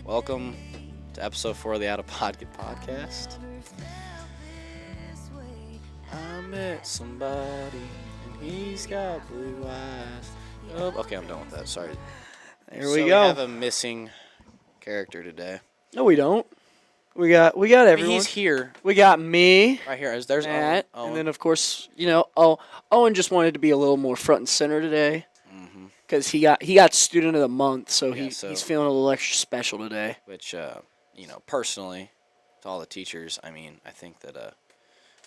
Welcome to episode 4 of the Out of Podket podcast. I met somebody and he's got blue eyes. Oh, okay, I'm done with that. Sorry. Here we We go. have a missing character today. No, we don't. We got I mean, everyone. he's here, We got me, right here. There's Matt, Owen. and then of course, Owen just wanted to be a little more front and center today because he got student of the month, so Yeah, he's feeling a little extra special today. Which, personally, to all the teachers, I mean, I think that,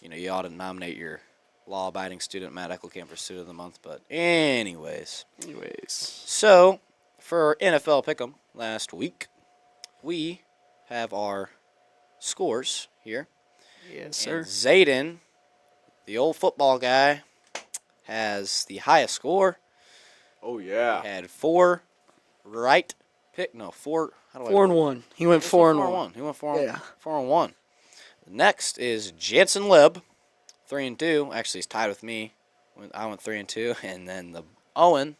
you ought to nominate your law-abiding student, Matt Eckelkamp, for Student of the Month. But anyways. So, for NFL Pickem last week, we have our scores here. Yes, sir. And Zayden, the old football guy, has the highest score. Oh, yeah. He had four right pick. No, four. How do I? 4-1. He went 4-1. He went 4 Yeah. 4-1. Next is Jansen Lib, 3-2. Actually, he's tied with me. I went 3-2, and then the Owen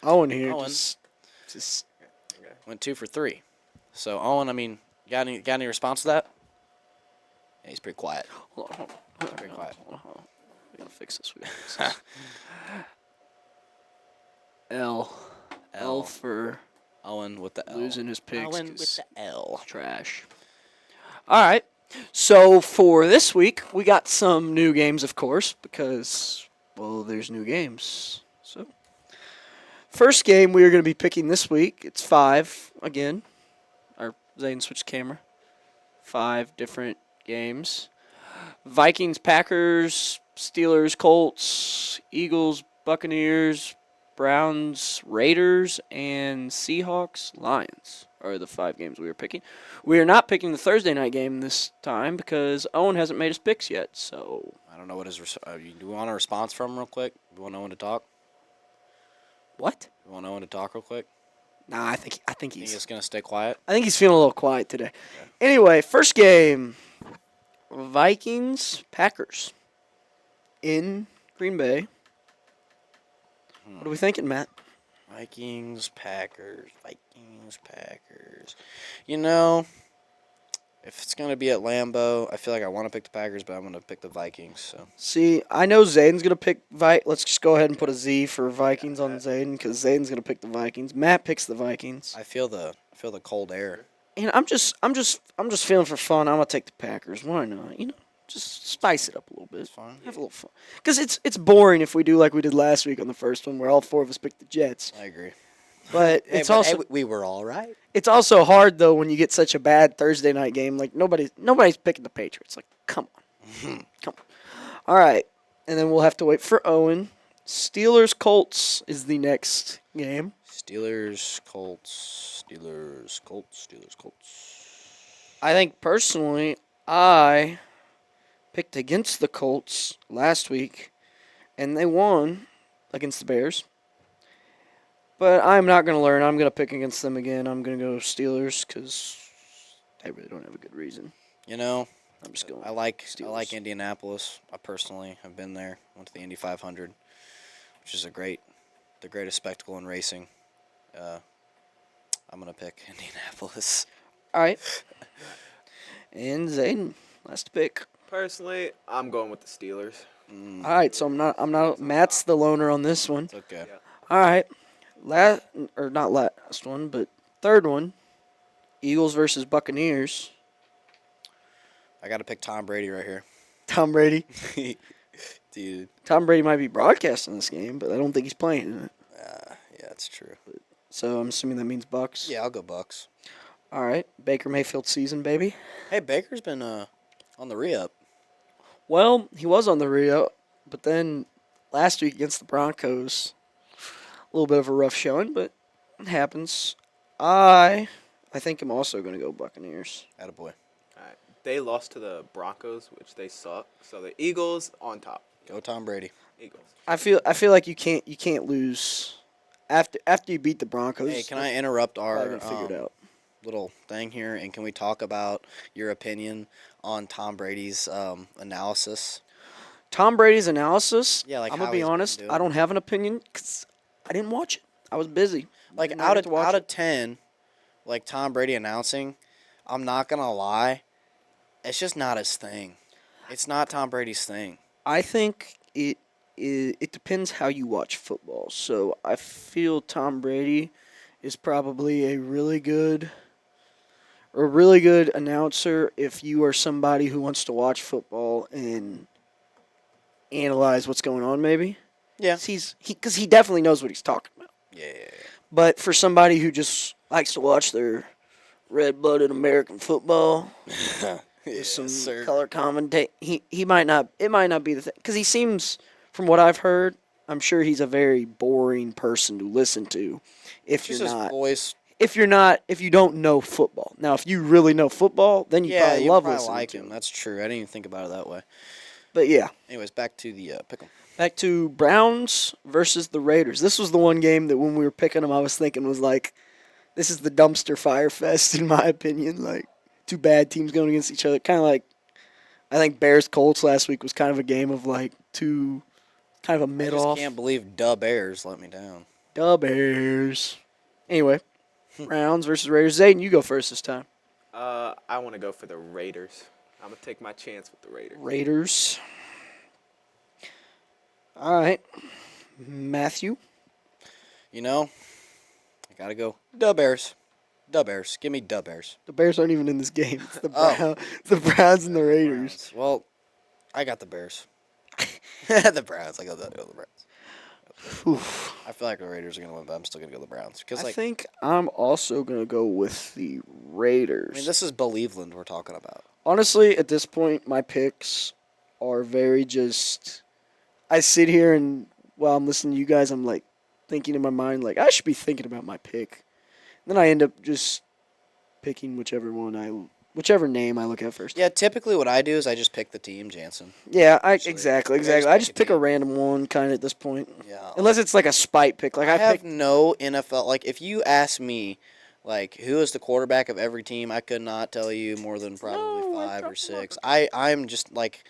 Owen here Owen. just went 2 for 3. So Owen, I mean, got any response to that? Yeah, he's pretty quiet. hold on. Pretty quiet. We gotta fix this. L for Owen with the L. losing his picks. Owen with 'cause the L. trash. All right. So for this week, we got some new games, of course, because, well, there's new games. So, first game we are going to be picking this week, it's 5 again. Our Zayden switched camera. 5 different games. Vikings, Packers, Steelers, Colts, Eagles, Buccaneers, Browns, Raiders, and Seahawks, Lions are the 5 games we are picking. We are not picking the Thursday night game this time because Owen hasn't made his picks yet. So I don't know what his. Do we want a response from him real quick? We want Owen to talk. what? We want Owen to talk real quick. Nah, I think He's he's just gonna stay quiet. feeling a little quiet today. Anyway, first game, Vikings, Packers in Green Bay. What are we thinking, Matt? Vikings, Packers. You know, if it's going to be at Lambeau, I feel like I want to pick the Packers, but I'm going to pick the Vikings. So See, I know Zayden's going to pick Let's just go ahead and put a Z for Vikings on Zayden because Zayden's going to pick the Vikings. Matt picks the Vikings. I feel the cold air. And I'm just feeling for fun. I'm going to take the Packers. Why not? Just spice it up a little bit. It's fine. Have a little fun. Because it's boring if we do like we did last week on the first one where all 4 of us picked the Jets. I agree. But we were all right. It's also hard though when you get such a bad Thursday night game. Like nobody's picking the Patriots. Like come on, come on. All right, and then we'll have to wait for Owen. Steelers Colts is the next game. Steelers, Colts. I think personally, I picked against the Colts last week, and they won against the Bears. But I'm not going to learn. I'm going to pick against them again. I'm going to go Steelers because I really don't have a good reason. You know, I'm just going. I like Steelers. Indianapolis. I personally have been there. Went to the Indy 500, which is the greatest spectacle in racing. I'm gonna pick Indianapolis. All right. And Zayden, last pick. Personally, I'm going with the Steelers. All right, so I'm not. Matt's the loner on this one. It's okay. Yeah. All right. Not last one, but third one. Eagles versus Buccaneers. I got to pick Tom Brady right here. Tom Brady. Dude. Tom Brady might be broadcasting this game, but I don't think he's playing in it. Yeah, that's true. So I'm assuming that means Bucks. Yeah, I'll go Bucks. All right. Baker Mayfield season, baby. Hey, Baker's been on the re-up. Well, he was on the re-up, but then last week against the Broncos, a little bit of a rough showing, but it happens. I think I'm also going to go Buccaneers. Attaboy. All right. They lost to the Broncos, which they suck. So the Eagles on top. Go Tom Brady. Eagles. I feel like you can't lose after you beat the Broncos. Hey, can I interrupt Probably our gonna figure it out. little thing here, and can we talk about your opinion on Tom Brady's analysis? Tom Brady's analysis. Yeah, like I'm how gonna be he's been honest. doing. I don't have an opinion because I didn't watch it. I was busy. Like Didn't out get to watch of it. 10, like Tom Brady announcing, I'm not gonna lie, it's just not his thing. It's not Tom Brady's thing. I think it depends how you watch football. So I feel Tom Brady is probably a really good announcer if you are somebody who wants to watch football and analyze what's going on. Maybe Yeah. because he definitely knows what he's talking about. Yeah. But for somebody who just likes to watch their red-blooded American football with some sir. color commentate, he might not. It might not be the thing because he seems, from what I've heard, I'm sure he's a very boring person to listen to. If Just you're his not, voice. if you don't know football. Now, if you really know football, then you Yeah, probably you love probably listening like to him. him. That's true. I didn't even think about it that way. But yeah, Anyways, back to the pick 'em. back to Browns versus the Raiders. This was the one game that when we were picking them, I was thinking was like, this is the dumpster fire fest in my opinion. Like two bad teams going against each other. Kind of like I think Bears Colts last week was kind of a game of like two kind of a I mid just off. can't believe Bears let me down. The Bears. Anyway, Browns versus Raiders. Zayden, you go first this time. I want to go for the Raiders. I'm gonna take my chance with the Raiders. Raiders. All right, Matthew. You know, I gotta go. Bears. Bears. Give me Bears. The Bears aren't even in this game. It's the Oh. the Browns and the Raiders. Browns. Well, I got the Bears. The Browns. I go the Browns. Oof. I feel like the Raiders are gonna win, but I'm still gonna go the Browns because I think I'm also gonna go with the Raiders. I mean, this is Believeland we're talking about. Honestly, at this point, my picks are very just. I sit here and while I'm listening to you guys, I'm like thinking in my mind, like I should be thinking about my pick. And then I end up just picking whichever name I look at first. Yeah, typically what I do is I just pick the team, Jansen. Yeah, Usually. exactly. Like, I I just just pick pick a a team. random one, kind of at this point. Yeah. Unless it's like a spite pick. Like I have pick. no NFL. Like, if you ask me, like, who is the quarterback of every team, I could not tell you more than probably five or six. I'm just like,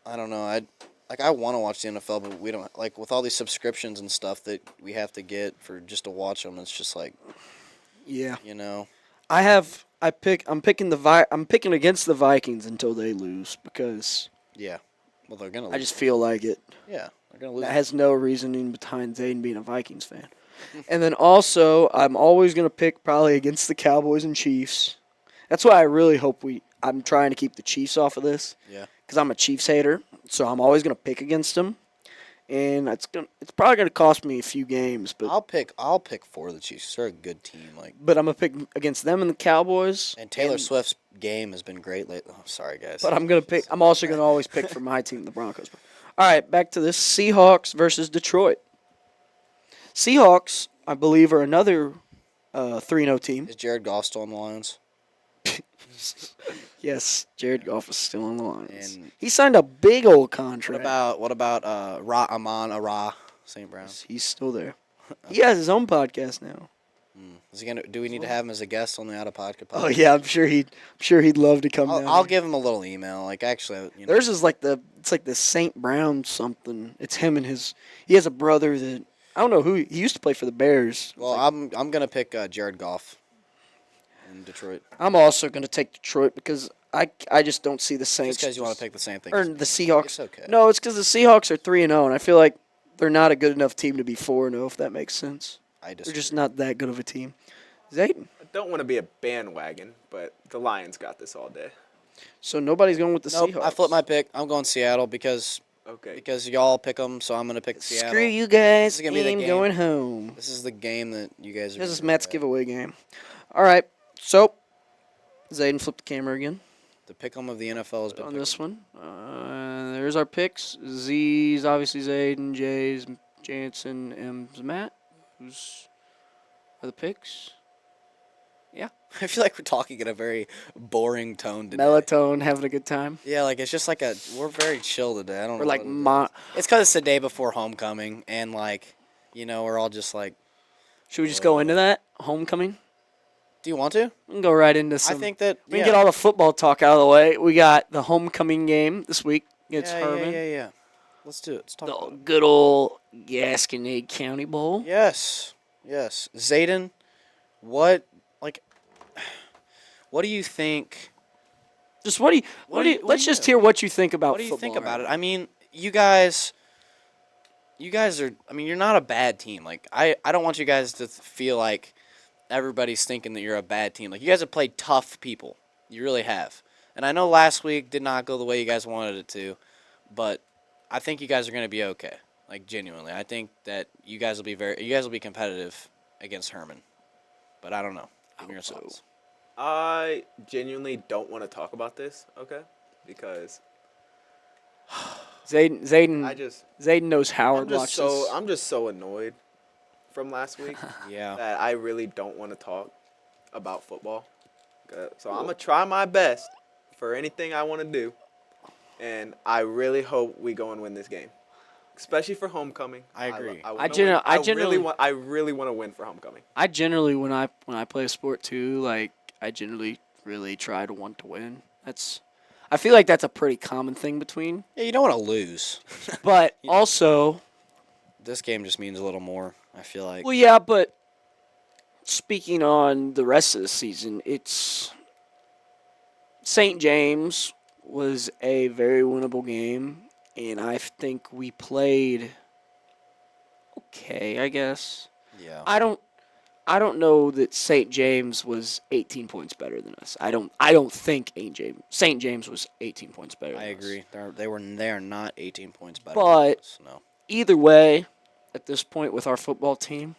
I don't know. I want to watch the NFL, but we don't like with all these subscriptions and stuff that we have to get for just to watch them. It's just like, Yeah. you know. I'm picking against the Vikings until they lose because Yeah. Well, they're gonna lose. I just feel like it. Yeah, they're gonna lose. That has no reasoning behind Zayden being a Vikings fan. And then also, I'm always going to pick probably against the Cowboys and Chiefs. That's why I really hope I'm trying to keep the Chiefs off of this. Yeah. Because I'm a Chiefs hater. So I'm always going to pick against them. And it's probably going to cost me a few games. But I'll pick for the Chiefs. They're a good team. Like, I'm going to pick against them and the Cowboys. and Taylor Swift's game has been great lately. Oh, sorry, guys. But I'm also going to always pick for my team, the Broncos. All right, back to this. Seahawks versus Detroit. Seahawks, I believe, are another 3-0 team. Is Jared Goff still on the Lions? Yes, Jared Goff is still on the Lions. And He signed a big old contract. what about Amon Ra St. Brown? He's still there. He has his own podcast now. Is he gonna? Do we need to have him as a guest on the Out of Podket? Oh yeah, I'm sure he'd love to come down. I'll here. give him a little email. Like actually, you know, Theirs is like the St. Brown something. It's him and he has a brother that I don't know who he used to play for the Bears. well, I'm gonna pick Jared Goff in Detroit. I'm also going to take Detroit because I just don't see the Saints. Just because you want to pick the same thing. or the Seahawks. It's okay. No, it's because the Seahawks are 3-0, and I feel like they're not a good enough team to be 4-0. If that makes sense, I they're just not that good of a team. Zayden. I don't want to be a bandwagon, but the Lions got this all day. So nobody's going with the Nope, Seahawks. I flipped my pick. I'm going Seattle because Okay. y'all pick them, so I'm gonna pick Seattle. Screw you guys. This is gonna be the I'm game. going home. This is the game that you guys are. This is gonna Matt's regret. giveaway game. All right. So, Zayden flipped the camera again The pick 'em of the NFL has been on pick 'em. this one. There's our picks. Z's obviously Zayden, J's Jansen, M's Matt. Who's are the picks? I feel like we're talking in a very boring tone today. Melatonin, having a good time. Yeah, like it's just like we're very chill today. I don't know. We're like what it is. It's because it's the day before homecoming, and like, you know, we're all just like. Should we just go into that homecoming? Do you want to? We can go right into some. I think that we can get all the football talk out of the way. We got the homecoming game this week against Herman. Yeah. Let's do it. Let's talk about The it. good old Gasconade County Bowl. Yes. Zayden, what? Like, What do you think? Just what do you? Let's just hear what you think about What do you football. think about right it? now. I mean, you guys are. I mean, you're not a bad team. Like I don't want you guys to feel like everybody's thinking that you're a bad team. Like you guys have played tough people. You really have. And I know last week did not go the way you guys wanted it to, but I think you guys are going to be okay. Like genuinely, I think that you guys will be competitive against Herman. But I don't know. Give me your thoughts. I genuinely don't want to talk about this, okay? Because Zayden I just Zayden knows Howard I'm just so annoyed from last week Yeah. that I really don't want to talk about football. So I'm gonna try my best for anything I want to do, and I really hope we go and win this game, especially for homecoming. I agree. I really want to win for homecoming. I generally when I play a sport too, like I generally really try to want to win. I feel like that's a pretty common thing between. Yeah, you don't want to lose. But also, This game just means a little more, I feel like. well, yeah, but speaking on the rest of the season, it's St. James was a very winnable game, and I think we played okay, I guess. Yeah. I don't know that St. James was 18 points better than us. I don't think St. James was 18 points better than I us. agree. They are not 18 points better But than us. No. either way, at this point with our football team,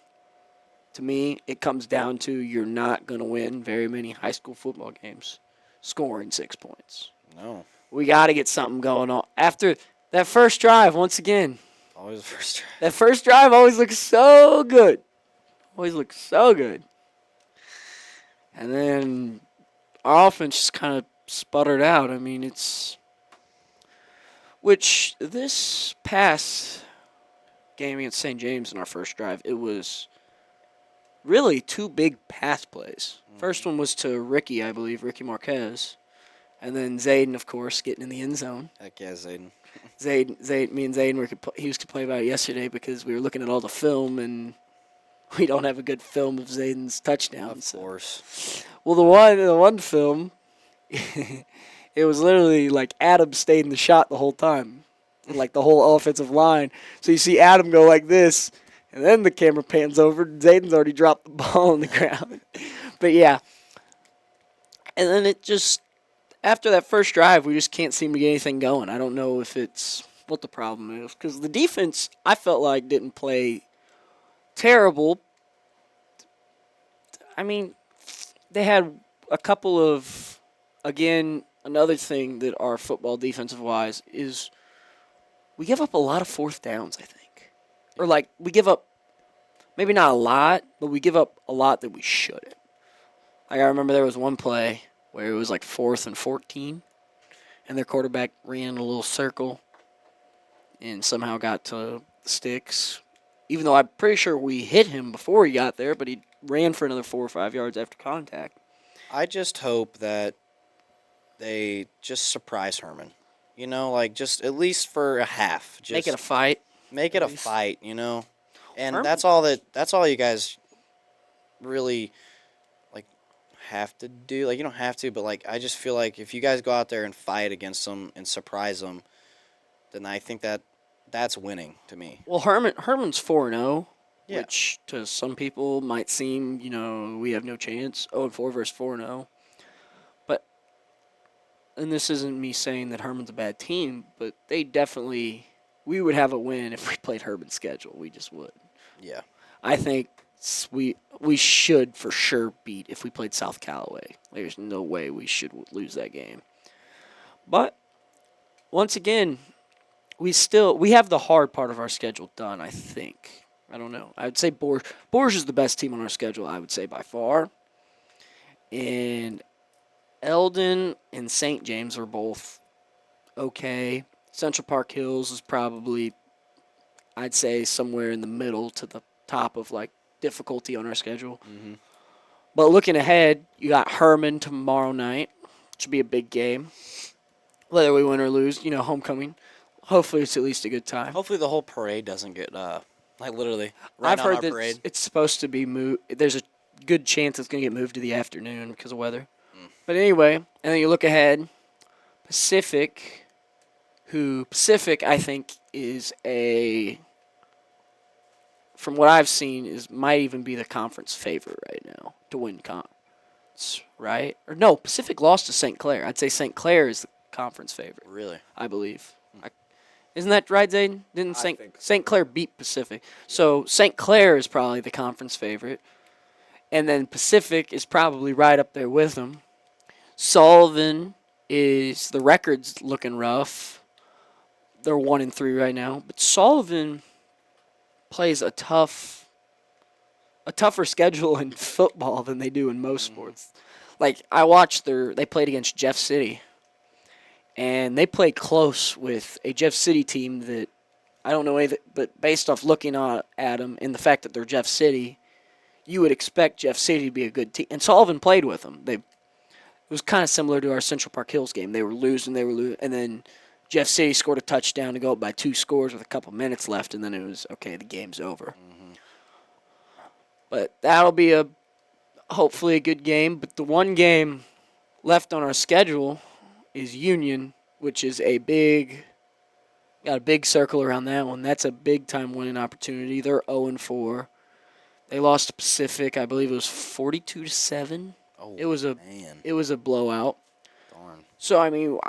to me, it comes down to you're not going to win very many high school football games scoring 6 points. No. We got to get something going on. After that first drive, once again, Always the first try. that first drive always looks so good. Always looks so good. And then our offense just kind of sputtered out. I mean, which this past game against St. James in our first drive, it was really two big pass plays. First one was to Ricky, I believe, Ricky Marquez. And then Zayden, of course, getting in the end zone. Heck yeah, Zayden. Me and Zayden he was complaining about it yesterday because we were looking at all the film and we don't have a good film of Zayden's touchdown. Of course. Well, the one film, it was literally like Adam stayed in the shot the whole time, like the whole offensive line. So you see Adam go like this, and then the camera pans over. Zayden's already dropped the ball on the ground. But yeah, and then it just after that first drive, we just can't seem to get anything going. I don't know if it's what the problem is because the defense I felt like didn't play terrible. I mean, they had a couple of, again, another thing that our football defensive-wise is we give up a lot of fourth downs, I think. Or, like, we give up, maybe not a lot, but we give up a lot that we shouldn't. Like, I remember there was one play where it was like 4th and 14, and their quarterback ran a little circle and somehow got to the sticks. Even though I'm pretty sure we hit him before he got there, but he ran for another 4 or 5 yards after contact. I just hope that they just surprise Herman. You know, like just at least for a half. Just Make it a fight. Make it a fight, you know? And Herman- that's all you guys really like have to do. Like you don't have to, but like I just feel like if you guys go out there and fight against them and surprise them, then I think that's winning to me. Well, Herman's 4-0, Yeah. which to some people might seem, we have no chance. 0-4 versus 4-0. But, and this isn't me saying that Herman's a bad team, but we would have a win if we played Herman's schedule. We just would. Yeah. I think we should for sure beat if we played South Callaway. There's no way we should lose that game. But, once again, we have the hard part of our schedule done, I think. I don't know. I would say Borges is the best team on our schedule, I would say, by far. And Eldon and St. James are both okay. Central Park Hills is probably, I'd say, somewhere in the middle to the top of, like, difficulty on our schedule. Mm-hmm. But looking ahead, you got Herman tomorrow night, which will be a big game. Whether we win or lose, homecoming. Hopefully it's at least a good time. Hopefully the whole parade doesn't get literally I've on heard our that parade. it's supposed to be moved. There's a good chance it's going to get moved to the afternoon because of weather. But anyway, and then you look ahead, Pacific, I think is from what I've seen, might even be the conference favorite right now to win conference, right? Or no, Pacific lost to St. Clair. I'd say St. Clair is the conference favorite. Really? I believe. Isn't that right, Zayden? Didn't I think so. St. Clair beat Pacific? So St. Clair is probably the conference favorite, and then Pacific is probably right up there with them. Sullivan the record's looking rough. They're 1-3 right now, but Sullivan plays a tougher schedule in football than they do in most sports. Like I watched they played against Jeff City, and they played close with a Jeff City team that I don't know anything, but based off looking at them and the fact that they're Jeff City, you would expect Jeff City to be a good team. And Sullivan played with them. It was kind of similar to our Central Park Hills game. They were losing, and then Jeff City scored a touchdown to go up by 2 scores with a couple minutes left, and then it was, okay, the game's over. Mm-hmm. But that'll be hopefully a good game. But the one game left on our schedule is Union, which is got a big circle around that one. That's a big-time winning opportunity. They're 0-4. They lost to Pacific. I believe it was 42-7. Oh, it was a blowout. Darn. So I mean,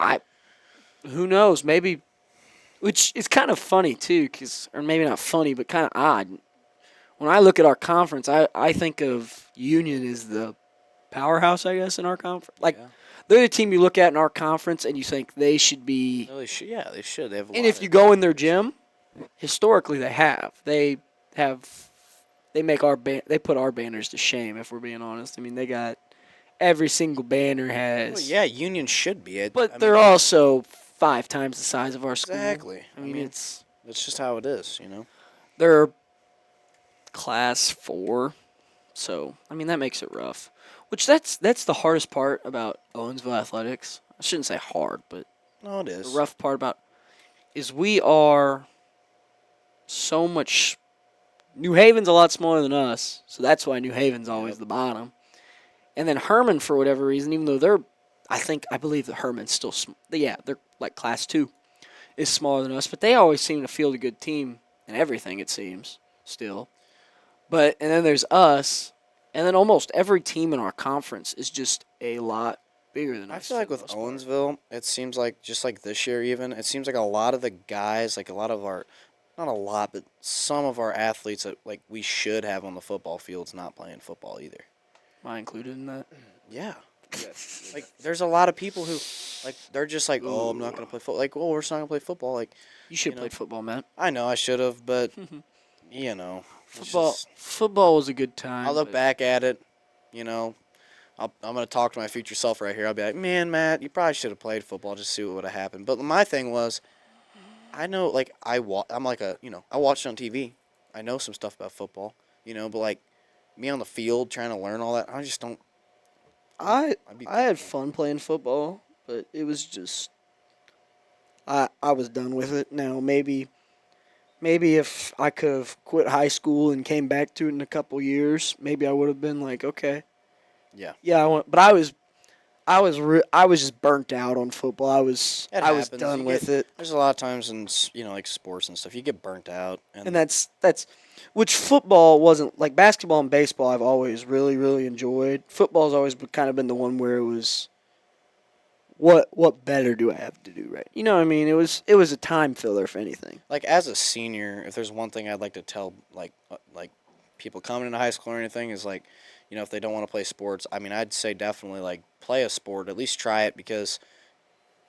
who knows? Maybe, which is kind of funny too, or maybe not funny, but kind of odd. When I look at our conference, I think of Union as the powerhouse, I guess, in our conference. Like they're the team you look at in our conference, and you think they should be. No, they should. Yeah, they should. They have. And if you go in their gym, historically they have. They make they put our banners to shame. If we're being honest, I mean they got. Every single banner has. Well, yeah, Union should be. But they're also 5 times the size of our school. Exactly. I mean, it's just how it is, you know. They're class 4, so I mean that makes it rough. Which that's the hardest part about Owensville athletics. I shouldn't say hard, but no, it is. The rough part about is we are so much. New Haven's a lot smaller than us, so that's why New Haven's always the bottom. And then Herman, for whatever reason, even though I believe that Herman's still, they're like class 2, is smaller than us, but they always seem to field a good team and everything, it seems, still. And then there's us, and then almost every team in our conference is just a lot bigger than us. I feel like with Owensville, it seems like, just like this year even, it seems like a lot of the guys, like a lot of our, not a lot, but some of our athletes that like we should have on the football field's not playing football either. Am I included in that? Yeah. Yes. Like, there's a lot of people who, like, they're just like, oh, I'm not going to play football. Like, we're just not going to play football. Like, you should have played football, Matt. I know I should have, but, Football was a good time. I'll look back at it, I'm going to talk to my future self right here. I'll be like, man, Matt, you probably should have played football just to see what would have happened. But my thing was, I know, like, I'm like I watched it on TV. I know some stuff about football, but, like, me on the field trying to learn all that, I just don't. I had fun playing football, but it was just I was done with it. Now maybe if I could have quit high school and came back to it in a couple years, maybe I would have been like, okay. Yeah. Yeah, but I was just burnt out on football. I was done with it. There's a lot of times in like sports and stuff, you get burnt out, and that's which football wasn't like basketball and baseball. I've always really really enjoyed. Football's always kind of been the one where it was. What better do I have to do, right? You know what I mean? It was a time filler, if anything. Like as a senior, if there's one thing I'd like to tell like people coming into high school or anything is like, if they don't want to play sports, I mean, I'd say definitely like play a sport, at least try it, because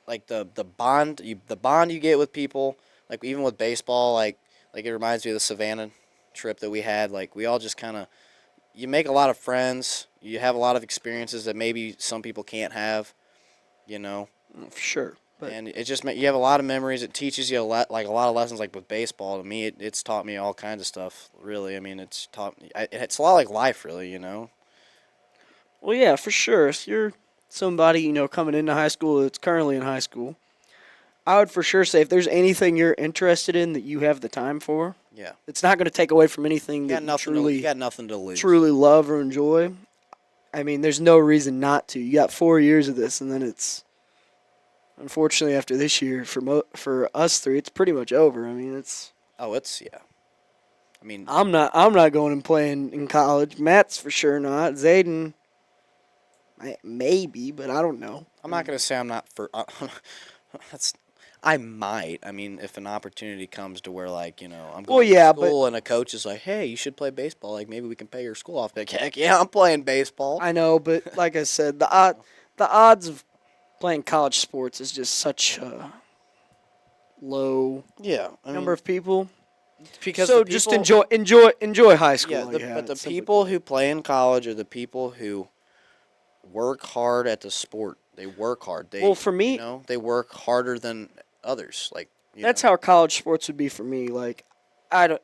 like the bond you get with people, like even with baseball, like it reminds me of the Savannah trip that we had. Like we all just kind of, you make a lot of friends, you have a lot of experiences that maybe some people can't have, For sure. And it just you have a lot of memories. It teaches you a lot of lessons. Like with baseball, to me, it's taught me all kinds of stuff. Really, I mean, it's taught me. It's a lot like life, really. Well, yeah, for sure. If you're somebody coming into high school that's currently in high school, I would for sure say if there's anything you're interested in that you have the time for, it's not going to take away from anything that you got nothing to lose. truly love or enjoy. I mean, there's no reason not to. You got 4 years of this, and then it's unfortunately after this year for us three, it's pretty much over. I mean, it's. Oh, it's yeah. I mean, I'm not going and playing in college. Matt's for sure not. Zayden, maybe, but I don't know. I'm not gonna say I'm not for. That's. I might. I mean, if an opportunity comes to where, like, I'm Well, going yeah, to school and a coach is like, "Hey, you should play baseball. Like, maybe we can pay your school off." Like, heck yeah, I'm playing baseball. I know, but like I said, the odds of playing college sports is just such a low Yeah, number of people. because So the just people- enjoy high school. Yeah, while you have but it. the Simply people put. who play in college are the people who work hard at the sport. They work hard. Well, for me- they work harder than others. Like, That's how college sports would be for me. Like, I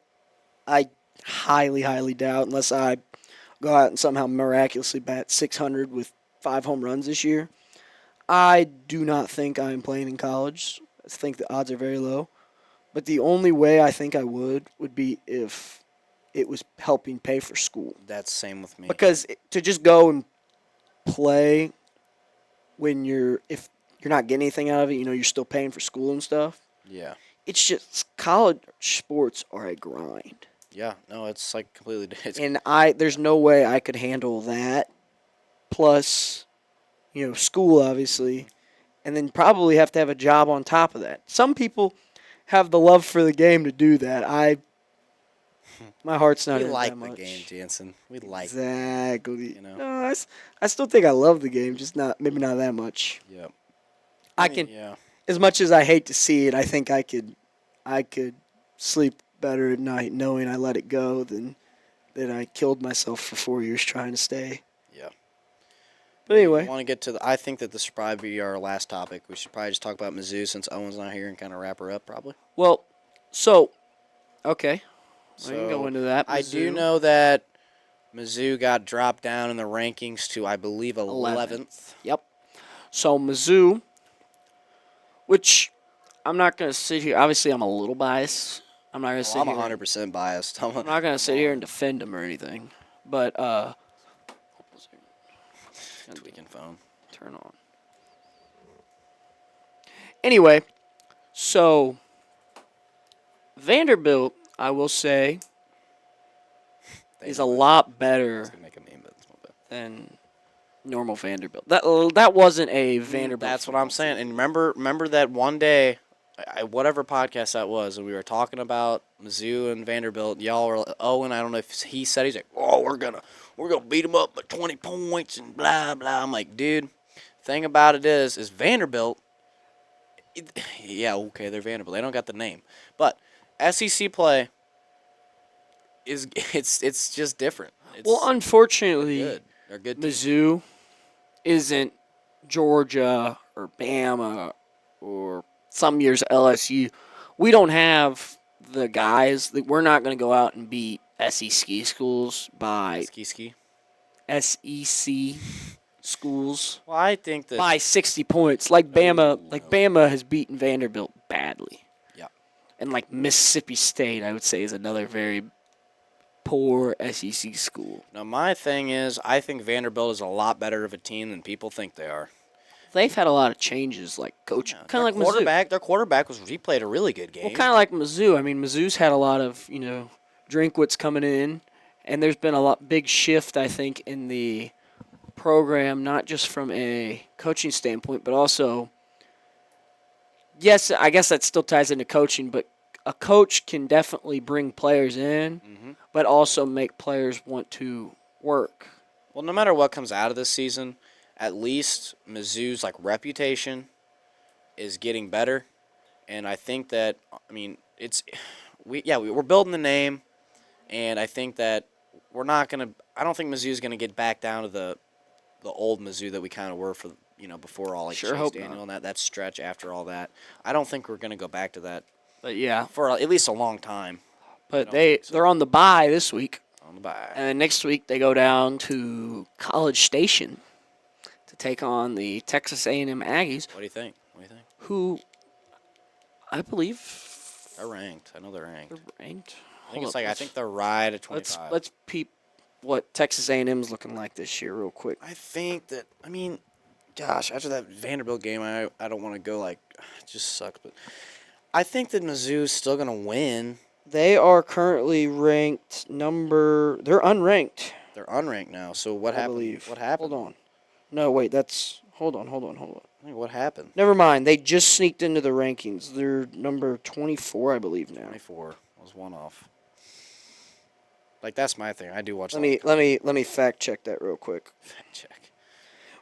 highly doubt unless I go out and somehow miraculously bat 600 with 5 home runs this year. I do not think I'm playing in college. I think the odds are very low. But the only way I think I would be if it was helping pay for school. That's same with me. Because to just go and play when if you're not getting anything out of it, you're still paying for school and stuff. Yeah. It's just college sports are a grind. Yeah. No, it's like completely. It's, And there's no way I could handle that. Plus, school obviously, and then probably have to have a job on top of that. Some people have the love for the game to do that. My heart's not we in it like that the much. game, Jansen. We like. Exactly. know. No, I still think I love the game, just maybe not that much. Yep. I can, Yeah. as much as I hate to see it, I think I could sleep better at night knowing I let it go than that I killed myself for 4 years trying to stay. Yeah. But anyway, I want to get to I think that this should probably be our last topic. We should probably just talk about Mizzou since Owen's not here and kind of wrap her up, probably. well, so okay, So we can go into that. I do Mizzou. know that Mizzou got dropped down in the rankings to, I believe, 11th. Yep. So Mizzou, which I'm not going to sit here. Obviously, I'm a little biased. I'm not going to sit I'm here. 100% biased. I'm not going to sit here and defend them or anything. But Tweaking phone. turn on. Anyway, so Vanderbilt, I will say, is a lot I was better gonna make a meme, but it's not bad. than normal Vanderbilt. That wasn't a Vanderbilt. That's what I'm saying. And remember that one day, whatever podcast that was, and we were talking about Mizzou and Vanderbilt. Y'all were Owen. I don't know if he said, he's like, "Oh, we're gonna beat them up by 20 points and blah blah." I'm like, dude. Thing about it is Vanderbilt. Yeah, okay, they're Vanderbilt. They don't got the name, but SEC play is it's just different. Well, unfortunately, good. They're good. Teams. Mizzou isn't Georgia or Bama or some years LSU. We don't have the guys. We're not going to go out and beat SEC schools by Ski. SEC schools Well, I think that by 60 points. Like Bama, No. Bama has beaten Vanderbilt badly. Yeah. And like Mississippi State, I would say, is another very poor SEC school. Now, my thing is, I think Vanderbilt is a lot better of a team than people think they are. They've had a lot of changes, like coach, kind of like Mizzou. Their quarterback he played a really good game. Well, kind of like Mizzou. I mean, Mizzou's had a lot of Drinkwitz coming in, and there's been a big shift, I think, in the program, not just from a coaching standpoint, but also, yes, I guess that still ties into coaching, but a coach can definitely bring players in, but also make players want to work. Well, no matter what comes out of this season, at least Mizzou's reputation is getting better, and I think that we're building the name, and I think that I don't think Mizzou's gonna get back down to the old Mizzou that we kind of were for before all Sure Chase hope Daniel not. and that stretch after all that. I don't think we're gonna go back to that But yeah, for at least a long time. but don't think so. they're on the bye this week, On the bye. and then next week they go down to College Station to take on the Texas A&M Aggies, What do you think? who I believe They're ranked. I know they're ranked. they're ranked. I think I think they're right at 25. Let's peep what Texas A&M's looking like this year, real quick. I think that, gosh, after that Vanderbilt game, I don't want to go like, it just sucks, but I think that Mizzou's still going to win. They are currently ranked They're unranked. They're unranked now, so what I happened? believe. What happened? Hold on. No, wait, Hold on. What happened? Never mind. They just sneaked into the rankings. They're number 24, I believe, now. 24 was one off. Like, that's my thing. I do watch. Let me fact check that real quick. Fact check.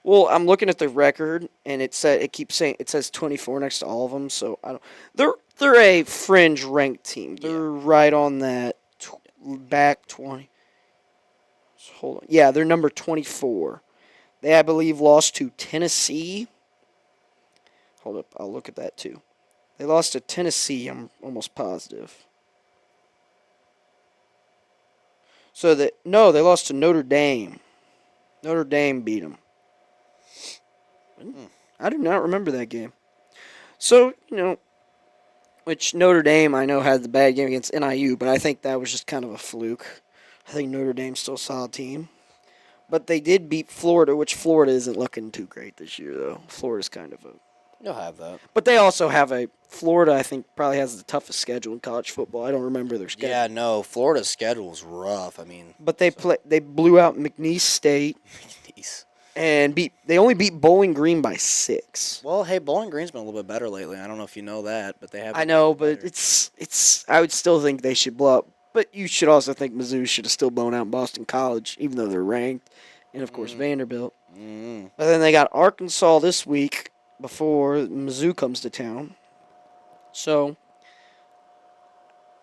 Well, I'm looking at the record, and it says 24 next to all of them. So I don't. They're a fringe ranked team. They're right on that back 20. So hold on. Yeah, they're number 24. They, I believe, lost to Tennessee. Hold up, I'll look at that too. They lost to Tennessee. I'm almost positive. They lost to Notre Dame. Notre Dame beat them. I do not remember that game. So, which Notre Dame, I know, had the bad game against NIU, but I think that was just kind of a fluke. I think Notre Dame's still a solid team. But they did beat Florida, which Florida isn't looking too great this year, though. Florida's kind of a... You'll have that. But they also have Florida, I think, probably has the toughest schedule in college football. I don't remember their schedule. Yeah, no, Florida's schedule is rough. But they blew out McNeese State. McNeese. And they only beat Bowling Green by 6. Well, hey, Bowling Green's been a little bit better lately. I don't know if you know that, but they have. I know, but it's. I would still think they should blow up. But you should also think Mizzou should have still blown out Boston College, even though they're ranked, and of course Vanderbilt. Mm. But then they got Arkansas this week before Mizzou comes to town. So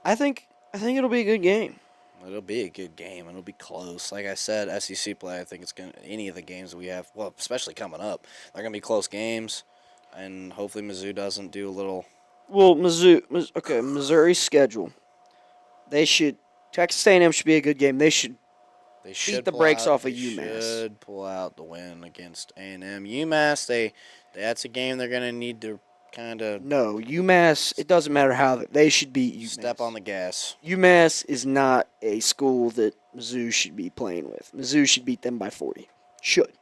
I think it'll be a good game. It'll be a good game. It'll be close. Like I said, SEC play, I think it's going to, any of the games that we have, well, especially coming up, they're going to be close games. And hopefully Mizzou doesn't do a little. Well, Missouri's schedule. Texas A&M should be a good game. They should beat the brakes off of UMass. They should pull out the win against A&M. UMass, that's a game they're going to need to kind of. No, UMass, it doesn't matter how they should beat UMass. Step on the gas. UMass is not a school that Mizzou should be playing with. Mizzou should beat them by 40. Should.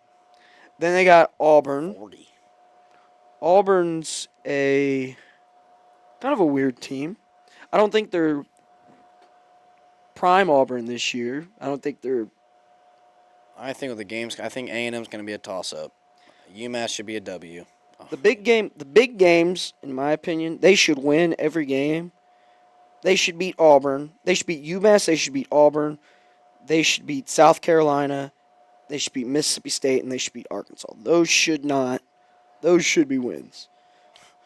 Then they got Auburn. 40. Auburn's a kind of a weird team. I don't think they're prime Auburn this year. I think with the games, I think A&M's going to be a toss-up. UMass should be a W. The big games, in my opinion, they should win every game. They should beat Auburn. They should beat UMass. They should beat Auburn. They should beat South Carolina. They should beat Mississippi State, and they should beat Arkansas. Those should be wins.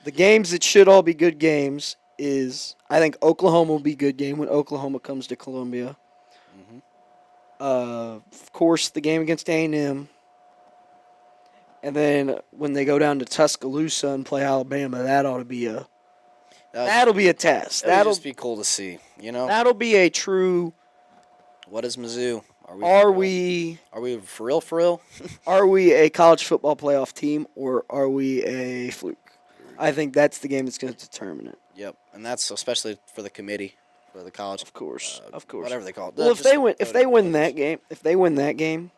The games that should all be good games is, I think Oklahoma will be a good game when Oklahoma comes to Columbia. Mm-hmm. Of course, the game against A&M. And then when they go down to Tuscaloosa and play Alabama, that'll be a test. That'll just be cool to see. That'll be a true. What is Mizzou? Are we for real? Are we a college football playoff team, or are we a fluke? I think that's the game that's going to determine it. Yep, and that's especially for the committee, for the college. Of course. Whatever they call it. Well, if they win that game,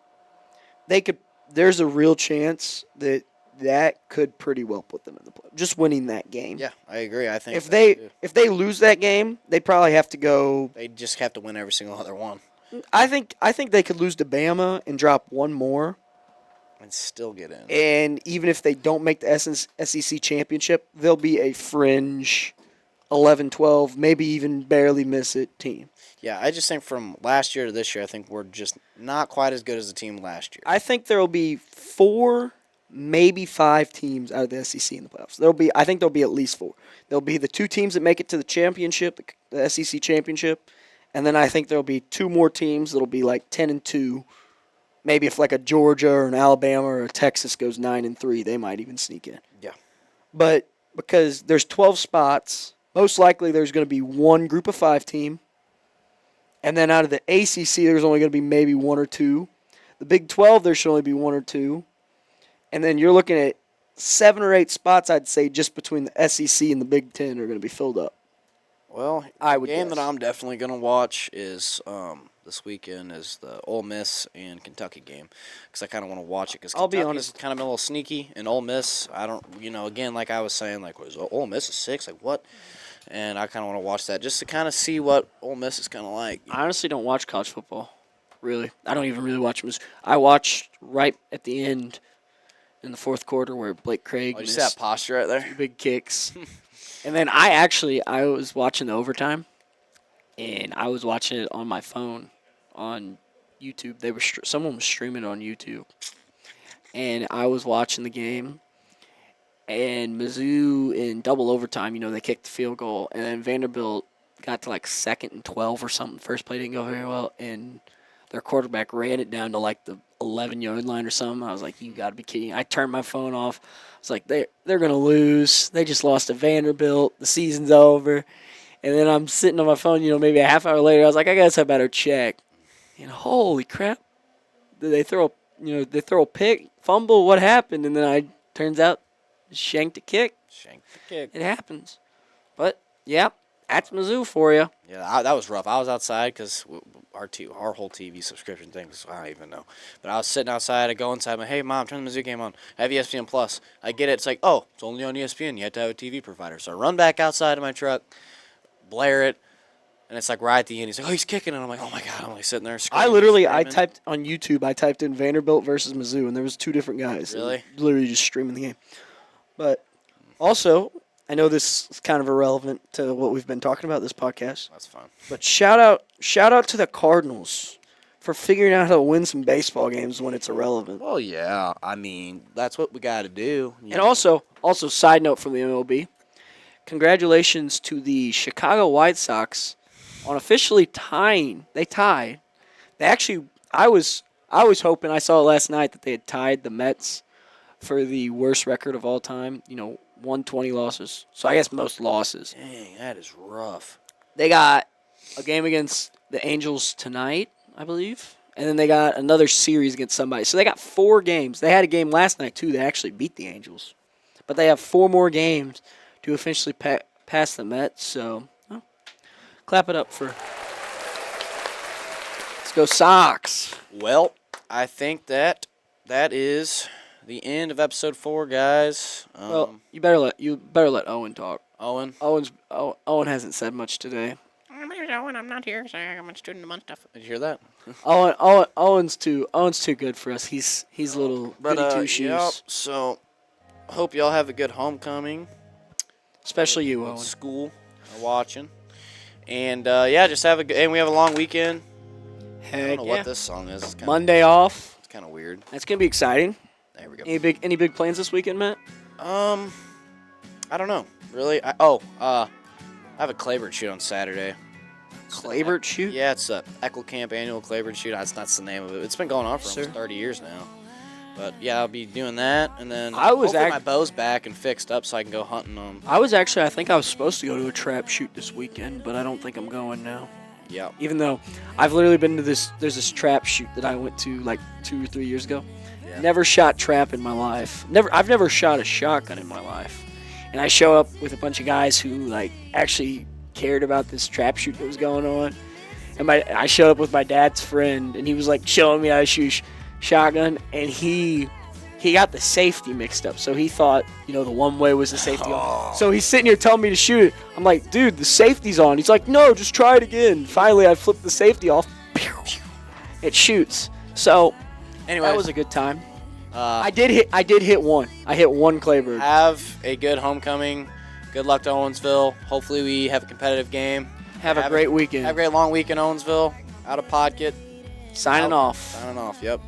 they could. There's a real chance that could pretty well put them in the play. Just winning that game. Yeah, I agree. I think if they lose that game, they probably have to go. They just have to win every single other one. I think they could lose to Bama and drop one more. And still get in. And even if they don't make the SEC championship, they'll be a fringe 11-12, maybe even barely miss it team. Yeah, I just think from last year to this year, I think we're just not quite as good as the team last year. I think there will be 4, maybe 5 teams out of the SEC in the playoffs. I think there'll be at least 4. There'll be the 2 teams that make it to the championship, the SEC championship, and then I think there'll be 2 more teams that'll be like 10-2. Maybe if like a Georgia or an Alabama or a Texas goes 9-3, they might even sneak in. Yeah. But because there's 12 spots, most likely there's going to be one group of 5 team. And then out of the ACC, there's only going to be maybe 1 or 2. The Big 12, there should only be 1 or 2. And then you're looking at 7 or 8 spots, I'd say, just between the SEC and the Big 10 are going to be filled up. Well, I the would game guess. that I'm definitely going to watch is the this weekend is the Ole Miss and Kentucky game because I kind of want to watch it because I'll be Kentucky's honest. kind of a little sneaky, and Ole Miss, I don't, again, like I was saying, like, was Ole Miss is 6? Like, what? And I kind of want to watch that just to kind of see what Ole Miss is kind of like. I honestly don't watch college football. Really, I don't even really watch Mizzou. I watched right at the end in the fourth quarter where Blake Craig Oh, you see that missed posture right there? 2 big kicks, and then I was watching the overtime, and I was watching it on my phone on YouTube. They were someone was streaming it on YouTube, and I was watching the game. And Mizzou in double overtime, they kicked the field goal, and then Vanderbilt got to like 2nd and 12 or something. First play didn't go very well, and their quarterback ran it down to like the 11-yard line or something. I was like, you got to be kidding. I turned my phone off. I was like, they're going to lose. They just lost to Vanderbilt. The season's over. And then I'm sitting on my phone, maybe a half hour later. I was like, I guess I better check. And holy crap. Did they throw a pick, fumble? What happened? And then turns out, shanked a kick. Shank the kick. It happens. But, yeah, that's Mizzou for you. Yeah, that was rough. I was outside because our whole TV subscription thing, I don't even know. But I was sitting outside. I go inside. I'm like, hey, Mom, turn the Mizzou game on. I have ESPN Plus. I get it. It's like, oh, it's only on ESPN. You have to have a TV provider. So I run back outside of my truck, blare it, and it's like right at the end. He's like, oh, he's kicking. And I'm like, oh, my God. I'm like sitting there screaming. I typed on YouTube, I typed in Vanderbilt versus Mizzou, and there was 2 different guys. Really? Literally just streaming the game. But also, I know this is kind of irrelevant to what we've been talking about this podcast. That's fun. But shout out to the Cardinals for figuring out how to win some baseball games when it's irrelevant. Well, yeah. I mean, that's what we got to do. And also, side note from the MLB, congratulations to the Chicago White Sox on officially tying. They tied. They actually, I was hoping, I saw it last night, that they had tied the Mets for the worst record of all time. 120 losses. So I guess most losses. Dang, that is rough. They got a game against the Angels tonight, I believe. And then they got another series against somebody. So they got 4 games. They had a game last night, too. They actually beat the Angels. But they have 4 more games to officially pass the Mets. So, clap it up for... Let's go Sox. Well, I think that is the end of episode 4, guys. Well, you better let Owen talk. Owen. Owen hasn't said much today. My name's Owen. I'm not here, so I'm a student of month stuff. Did you hear that? Owen's too good for us. He's a little goody two shoes. Yep, so hope y'all have a good homecoming. Especially you, With Owen. School watching. And just have and we have a long weekend. I don't Heck know yeah. what this song is. It's kinda, Monday off. It's kind of weird. That's gonna be exciting. There we go. Any big plans this weekend, Matt? I don't know. Really? I have a Claybird shoot on Saturday. Claybird shoot? Yeah, it's a Eckle Camp annual Claybird shoot. That's the name of it. It's been going on for Sir. almost 30 years now. But yeah, I'll be doing that, and then I was hopefully my bow's back and fixed up so I can go hunting on. I think I was supposed to go to a trap shoot this weekend, but I don't think I'm going now. Yeah. Even though I've literally been to there's this trap shoot that I went to like 2 or 3 years ago. Yeah. Never shot trap in my life. I've never shot a shotgun in my life. And I show up with a bunch of guys who like actually cared about this trap shoot that was going on. And I showed up with my dad's friend, and he was like showing me how to shoot shotgun, and he got the safety mixed up. So he thought, the one way was the safety on. So he's sitting here telling me to shoot it. I'm like, dude, the safety's on. He's like, no, just try it again. Finally, I flipped the safety off. It shoots. So Anyway, that was a good time. I did hit one. I hit one Claybird. Have a good homecoming. Good luck to Owensville. Hopefully we have a competitive game. Have a great weekend. Have a great long week in Owensville. Out of Podket. Signing off. Signing off, yep.